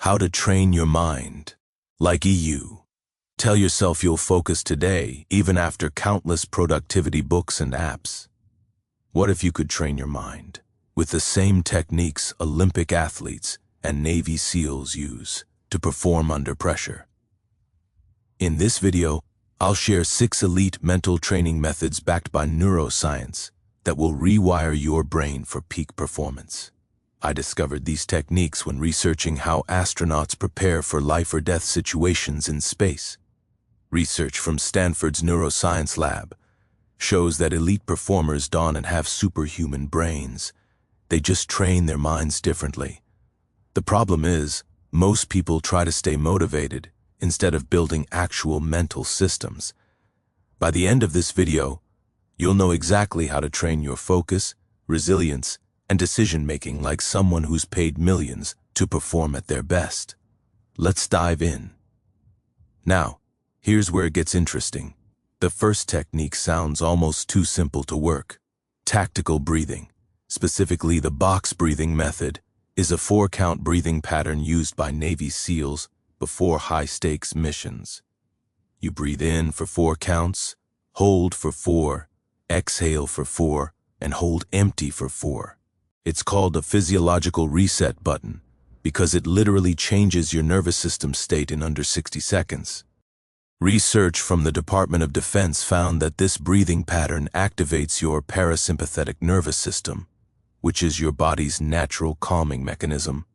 How to train your mind. Like EU. Tell yourself you'll focus today, even after countless productivity books and apps. What if you could train your mind with the same techniques Olympic athletes and Navy SEALs use to perform under pressure? In this video, I'll share 6 elite mental training methods backed by neuroscience that will rewire your brain for peak performance. I discovered these techniques when researching how astronauts prepare for life-or-death situations in space. Research from Stanford's neuroscience lab shows that elite performers don't have superhuman brains. They just train their minds differently. The problem is, most people try to stay motivated instead of building actual mental systems. By the end of this video, you'll know exactly how to train your focus, resilience, and decision-making like someone who's paid millions to perform at their best. Let's dive in. Now, here's where it gets interesting. The first technique sounds almost too simple to work. Tactical breathing, specifically the box breathing method, is a 4-count breathing pattern used by Navy SEALs before high-stakes missions. You breathe in for 4 counts, hold for 4, exhale for 4, and hold empty for 4. It's called a physiological reset button because it literally changes your nervous system state in under 60 seconds. Research from the Department of Defense found that this breathing pattern activates your parasympathetic nervous system, which is your body's natural calming mechanism.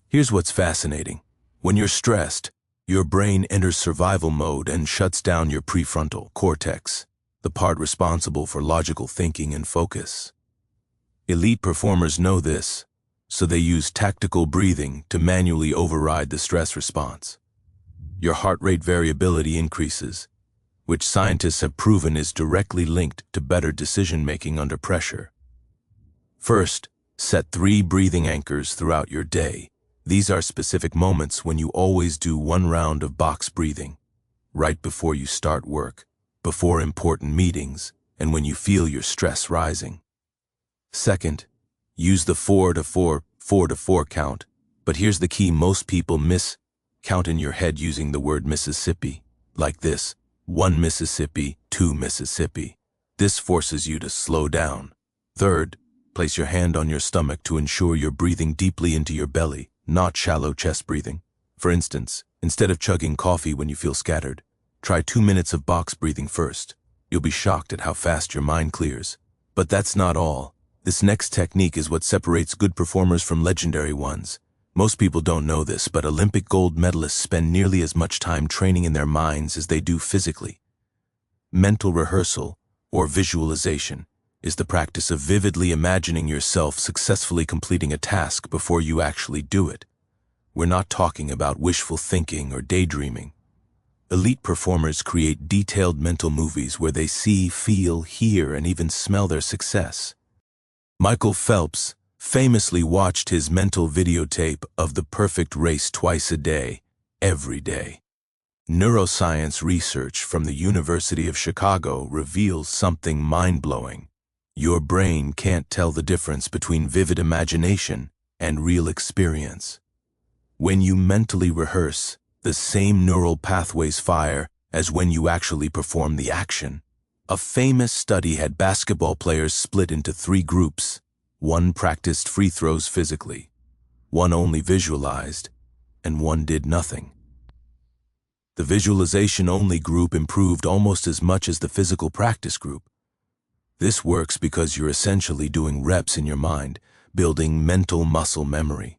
Here's what's fascinating. When you're stressed, your brain enters survival mode and shuts down your prefrontal cortex, the part responsible for logical thinking and focus. Elite performers know this, so they use tactical breathing to manually override the stress response. Your heart rate variability increases, which scientists have proven is directly linked to better decision-making under pressure. First, set 3 breathing anchors throughout your day. These are specific moments when you always do 1 round of box breathing, right before you start work, before important meetings, and when you feel your stress rising. Second, use the 4 to 4 count, but here's the key most people miss. Count in your head using the word Mississippi, like this: 1 Mississippi, 2 Mississippi. This forces you to slow down. Third, place your hand on your stomach to ensure you're breathing deeply into your belly, not shallow chest breathing. For instance, instead of chugging coffee when you feel scattered, try 2 minutes of box breathing first. You'll be shocked at how fast your mind clears. But that's not all. This next technique is what separates good performers from legendary ones. Most people don't know this, but Olympic gold medalists spend nearly as much time training in their minds as they do physically. Mental rehearsal, or visualization, is the practice of vividly imagining yourself successfully completing a task before you actually do it. We're not talking about wishful thinking or daydreaming. Elite performers create detailed mental movies where they see, feel, hear, and even smell their success. Michael Phelps famously watched his mental videotape of the perfect race twice a day, every day. Neuroscience research from the University of Chicago reveals something mind-blowing. Your brain can't tell the difference between vivid imagination and real experience. When you mentally rehearse, the same neural pathways fire as when you actually perform the action. A famous study had basketball players split into 3 groups. 1 practiced free throws physically, 1 only visualized, and 1 did nothing. The visualization-only group improved almost as much as the physical practice group. This works because you're essentially doing reps in your mind, building mental muscle memory.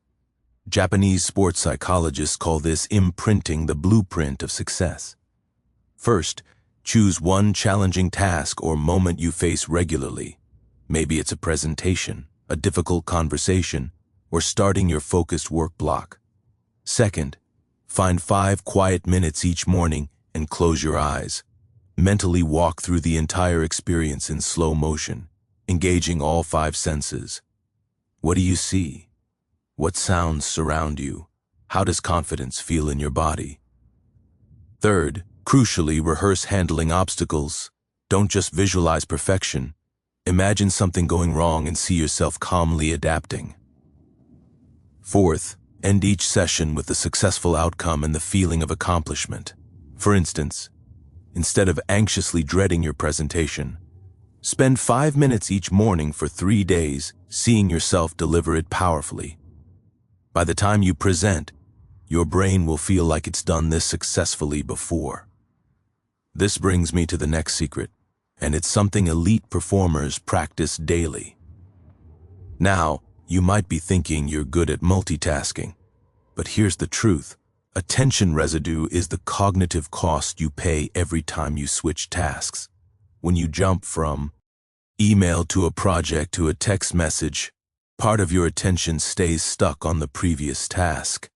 Japanese sports psychologists call this imprinting the blueprint of success. First, choose 1 challenging task or moment you face regularly. Maybe it's a presentation, a difficult conversation, or starting your focused work block. Second, find 5 quiet minutes each morning and close your eyes. Mentally walk through the entire experience in slow motion, engaging all 5 senses. What do you see? What sounds surround you? How does confidence feel in your body? Third, crucially, rehearse handling obstacles. Don't just visualize perfection. Imagine something going wrong and see yourself calmly adapting. Fourth, End each session with a successful outcome and the feeling of accomplishment. For instance, instead of anxiously dreading your presentation, spend 5 minutes each morning for 3 days seeing yourself deliver it powerfully. By the time you present, your brain will feel like it's done this successfully before. This brings me to the next secret, and it's something elite performers practice daily. Now, you might be thinking you're good at multitasking, but here's the truth. Attention residue is the cognitive cost you pay every time you switch tasks. When you jump from email to a project to a text message, part of your attention stays stuck on the previous task.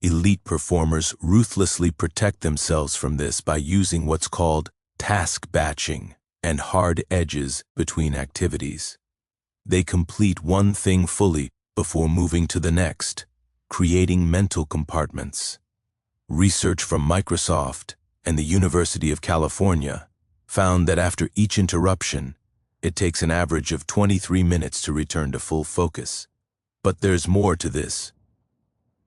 Elite performers ruthlessly protect themselves from this by using what's called task batching and hard edges between activities. They complete one thing fully before moving to the next, creating mental compartments. Research from Microsoft and the University of California found that after each interruption, it takes an average of 23 minutes to return to full focus. But there's more to this.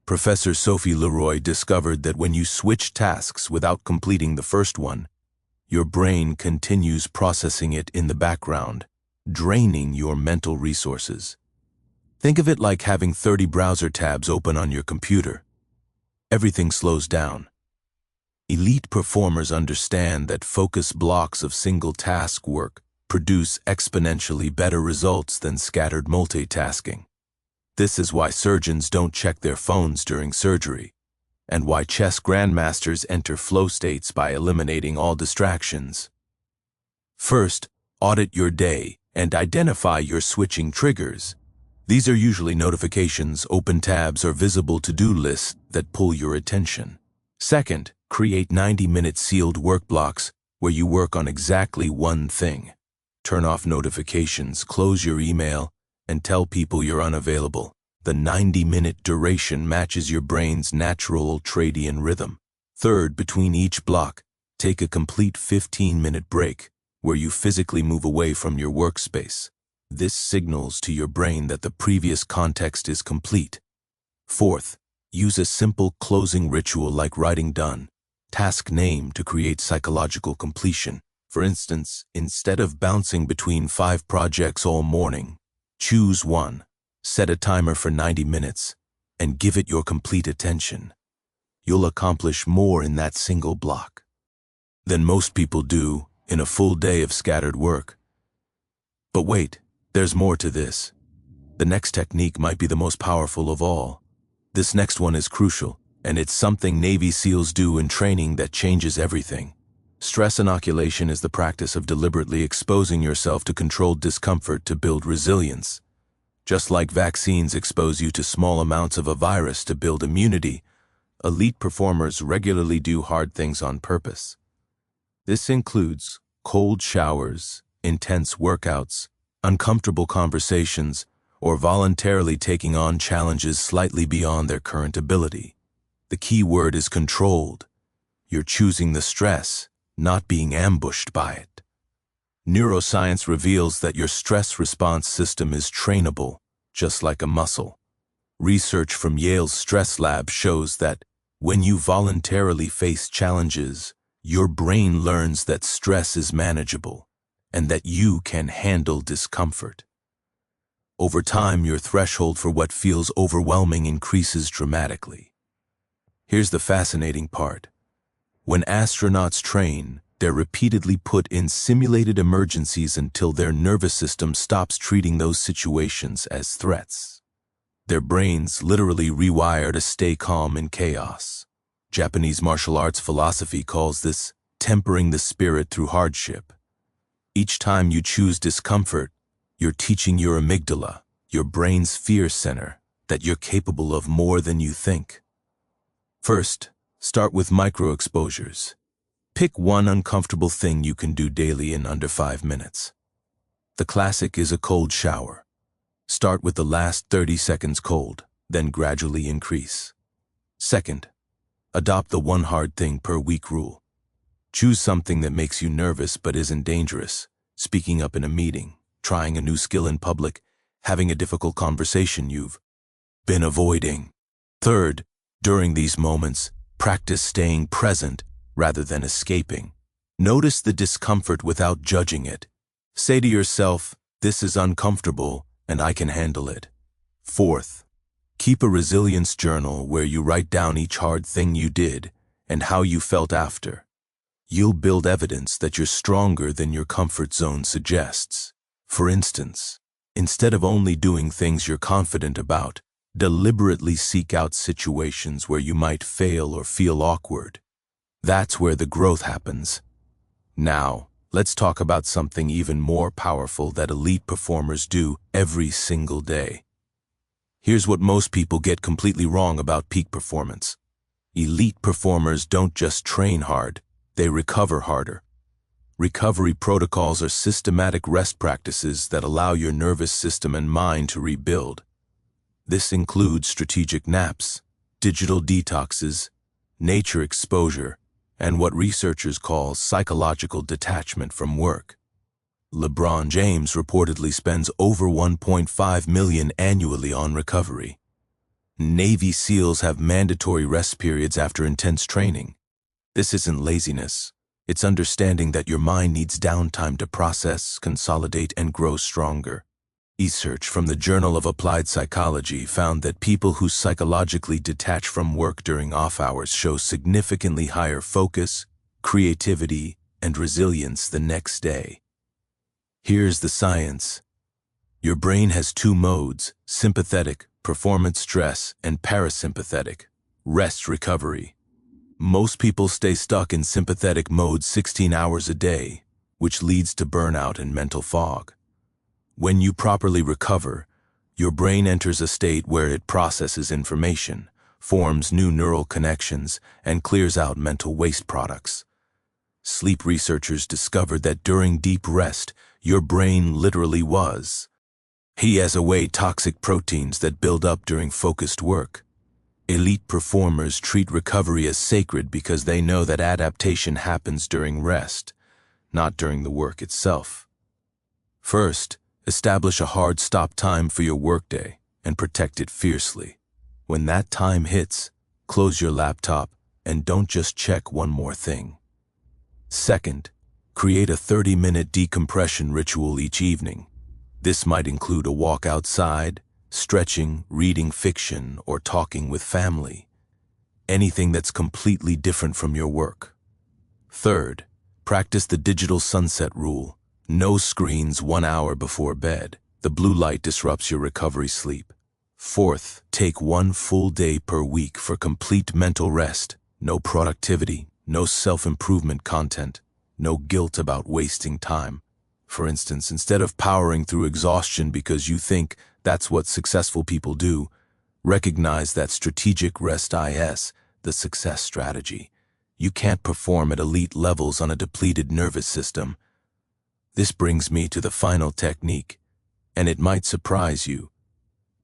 Professor Sophie Leroy discovered that when you switch tasks without completing the first one, your brain continues processing it in the background, draining your mental resources. Think of it like having 30 browser tabs open on your computer. Everything slows down. Elite performers understand that focus blocks of single-task work produce exponentially better results than scattered multitasking. This is why surgeons don't check their phones during surgery, and why chess grandmasters enter flow states by eliminating all distractions. First, audit your day and identify your switching triggers. These are usually notifications, open tabs, or visible to-do lists that pull your attention. Second, create 90-minute sealed work blocks where you work on exactly one thing. Turn off notifications, close your email, and tell people you're unavailable. The 90-minute duration matches your brain's natural ultradian rhythm. Third, between each block, take a complete 15-minute break where you physically move away from your workspace. This signals to your brain that the previous context is complete. Fourth, use a simple closing ritual like writing done, task name to create psychological completion. For instance, instead of bouncing between 5 projects all morning, choose one, set a timer for 90 minutes, and give it your complete attention. You'll accomplish more in that single block than most people do in a full day of scattered work. But wait, there's more to this. The next technique might be the most powerful of all. This next one is crucial, and it's something Navy SEALs do in training that changes everything. Stress inoculation is the practice of deliberately exposing yourself to controlled discomfort to build resilience. Just like vaccines expose you to small amounts of a virus to build immunity, elite performers regularly do hard things on purpose. This includes cold showers, intense workouts, uncomfortable conversations, or voluntarily taking on challenges slightly beyond their current ability. The key word is controlled. You're choosing the stress, not being ambushed by it. Neuroscience reveals that your stress response system is trainable, just like a muscle. Research from Yale's stress lab shows that when you voluntarily face challenges, your brain learns that stress is manageable and that you can handle discomfort. Over time, your threshold for what feels overwhelming increases dramatically. Here's the fascinating part. When astronauts train, they're repeatedly put in simulated emergencies until their nervous system stops treating those situations as threats. Their brains literally rewire to stay calm in chaos. Japanese martial arts philosophy calls this tempering the spirit through hardship. Each time you choose discomfort, you're teaching your amygdala, your brain's fear center, that you're capable of more than you think. First, start with micro-exposures. Pick one uncomfortable thing you can do daily in under 5 minutes. The classic is a cold shower. Start with the last 30 seconds cold, then gradually increase. Second, adopt the one hard thing per week rule. Choose something that makes you nervous but isn't dangerous. Speaking up in a meeting, trying a new skill in public, having a difficult conversation you've been avoiding. Third, during these moments, practice staying present rather than escaping. Notice the discomfort without judging it. Say to yourself, "This is uncomfortable and I can handle it." Fourth, keep a resilience journal where you write down each hard thing you did and how you felt after. You'll build evidence that you're stronger than your comfort zone suggests. For instance, instead of only doing things you're confident about, deliberately seek out situations where you might fail or feel awkward. That's where the growth happens. Now, let's talk about something even more powerful that elite performers do every single day. Here's what most people get completely wrong about peak performance. Elite performers don't just train hard, they recover harder. Recovery protocols are systematic rest practices that allow your nervous system and mind to rebuild. This includes strategic naps, digital detoxes, nature exposure, and what researchers call psychological detachment from work. LeBron James reportedly spends over $1.5 million annually on recovery. Navy SEALs have mandatory rest periods after intense training. This isn't laziness. It's understanding that your mind needs downtime to process, consolidate, and grow stronger. Research from the Journal of Applied Psychology found that people who psychologically detach from work during off hours show significantly higher focus, creativity, and resilience the next day. Here's the science. Your brain has two modes: sympathetic, performance stress, and parasympathetic, rest recovery. Most people stay stuck in sympathetic mode 16 hours a day, which leads to burnout and mental fog. When you properly recover, your brain enters a state where it processes information, forms new neural connections, and clears out mental waste products. Sleep researchers discovered that during deep rest, your brain literally was. He has away toxic proteins that build up during focused work. Elite performers treat recovery as sacred because they know that adaptation happens during rest, not during the work itself. First, establish a hard stop time for your workday and protect it fiercely. When that time hits, close your laptop and don't just check one more thing. Second, create a 30-minute decompression ritual each evening. This might include a walk outside, stretching, reading fiction, or talking with family. Anything that's completely different from your work. Third, practice the digital sunset rule. No screens 1 hour before bed. The blue light disrupts your recovery sleep. Fourth, take 1 full day per week for complete mental rest. No productivity, no self-improvement content, no guilt about wasting time. For instance, instead of powering through exhaustion because you think that's what successful people do, recognize that strategic rest is the success strategy. You can't perform at elite levels on a depleted nervous system. This brings me to the final technique, and it might surprise you.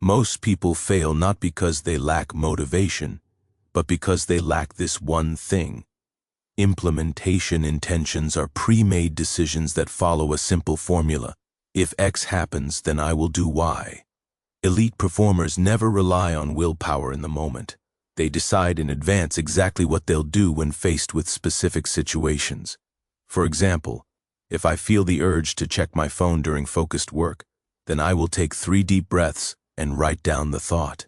Most people fail not because they lack motivation, but because they lack this one thing. Implementation intentions are pre-made decisions that follow a simple formula. If X happens, then I will do Y. Elite performers never rely on willpower in the moment. They decide in advance exactly what they'll do when faced with specific situations. For example, if I feel the urge to check my phone during focused work, then I will take 3 deep breaths and write down the thought.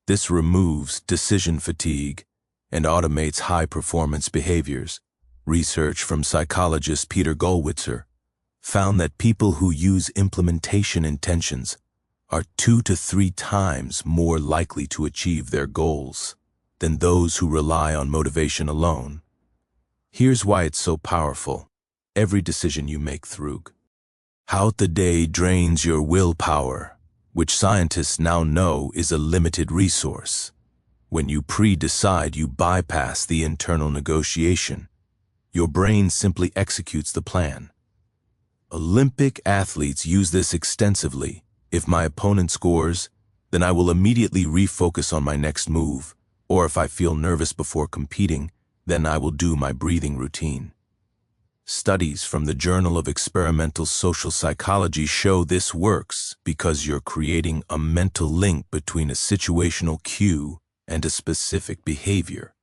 This removes decision fatigue and automates high-performance behaviors. Research from psychologist Peter Gollwitzer found that people who use implementation intentions are 2 to 3 times more likely to achieve their goals than those who rely on motivation alone. Here's why it's so powerful. Every decision you make throughout the day drains your willpower, which scientists now know is a limited resource. When you pre-decide, you bypass the internal negotiation. Your brain simply executes the plan. Olympic athletes use this extensively. If my opponent scores, then I will immediately refocus on my next move. Or if I feel nervous before competing, then I will do my breathing routine. Studies from the Journal of Experimental Social Psychology show this works because you're creating a mental link between a situational cue and a specific behavior.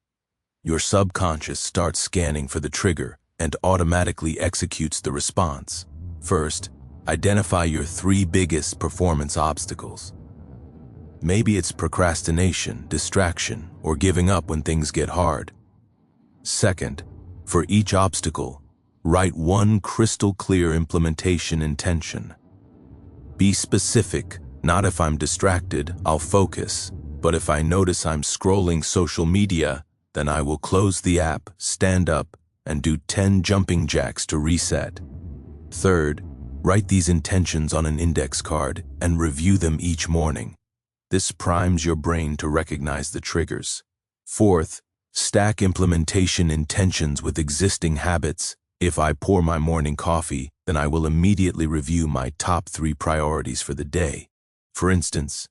Your subconscious starts scanning for the trigger and automatically executes the response. First, identify your 3 biggest performance obstacles. Maybe it's procrastination, distraction, or giving up when things get hard. Second, for each obstacle, write one crystal-clear implementation intention. Be specific, not if I'm distracted, I'll focus, but if I notice I'm scrolling social media, then I will close the app, stand up, and do 10 jumping jacks to reset. Third, write these intentions on an index card and review them each morning. This primes your brain to recognize the triggers. Fourth, stack implementation intentions with existing habits. If I pour my morning coffee, then I will immediately review my top 3 priorities for the day. For instance,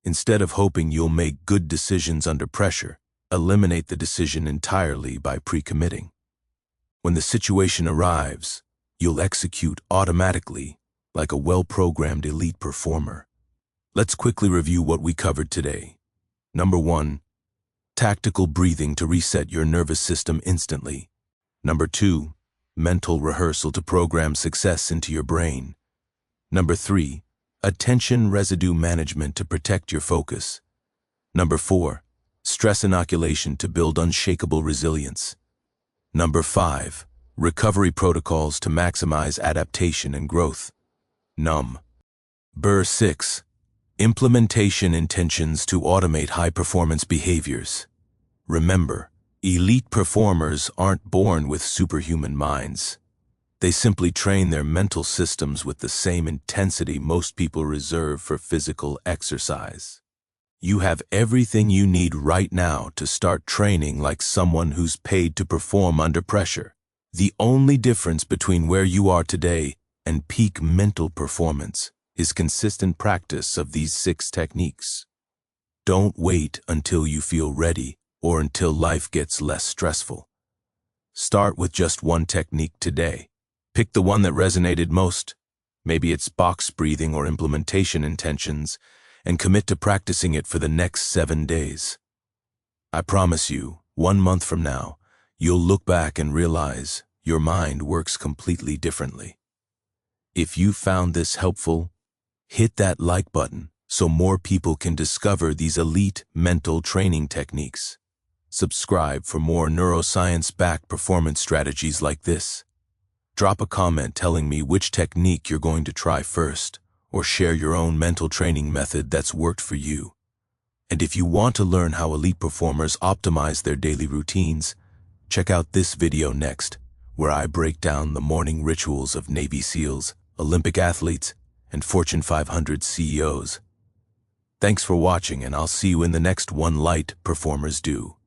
instead of hoping you'll make good decisions under pressure, eliminate the decision entirely by pre-committing. When the situation arrives, you'll execute automatically like a well-programmed elite performer. Let's quickly review what we covered today. Number 1, tactical breathing to reset your nervous system instantly. Number 2, mental rehearsal to program success into your brain. Number 3, attention residue management to protect your focus. Number 4, stress inoculation to build unshakable resilience. Number 5, recovery protocols to maximize adaptation and growth. Number 6, implementation intentions to automate high-performance behaviors. Remember, elite performers aren't born with superhuman minds. They simply train their mental systems with the same intensity most people reserve for physical exercise. You have everything you need right now to start training like someone who's paid to perform under pressure. The only difference between where you are today and peak mental performance is consistent practice of these 6 techniques. Don't wait until you feel ready or until life gets less stressful. Start with just one technique today. Pick the one that resonated most. Maybe it's box breathing or implementation intentions, and commit to practicing it for the next 7 days. I promise you, 1 month from now, you'll look back and realize your mind works completely differently. If you found this helpful, hit that like button so more people can discover these elite mental training techniques. Subscribe for more neuroscience-backed performance strategies like this. Drop a comment telling me which technique you're going to try first, or share your own mental training method that's worked for you. And if you want to learn how elite performers optimize their daily routines, check out this video next, where I break down the morning rituals of Navy SEALs, Olympic athletes, and Fortune 500 CEOs. Thanks for watching, and I'll see you in the next One Light Performers Do.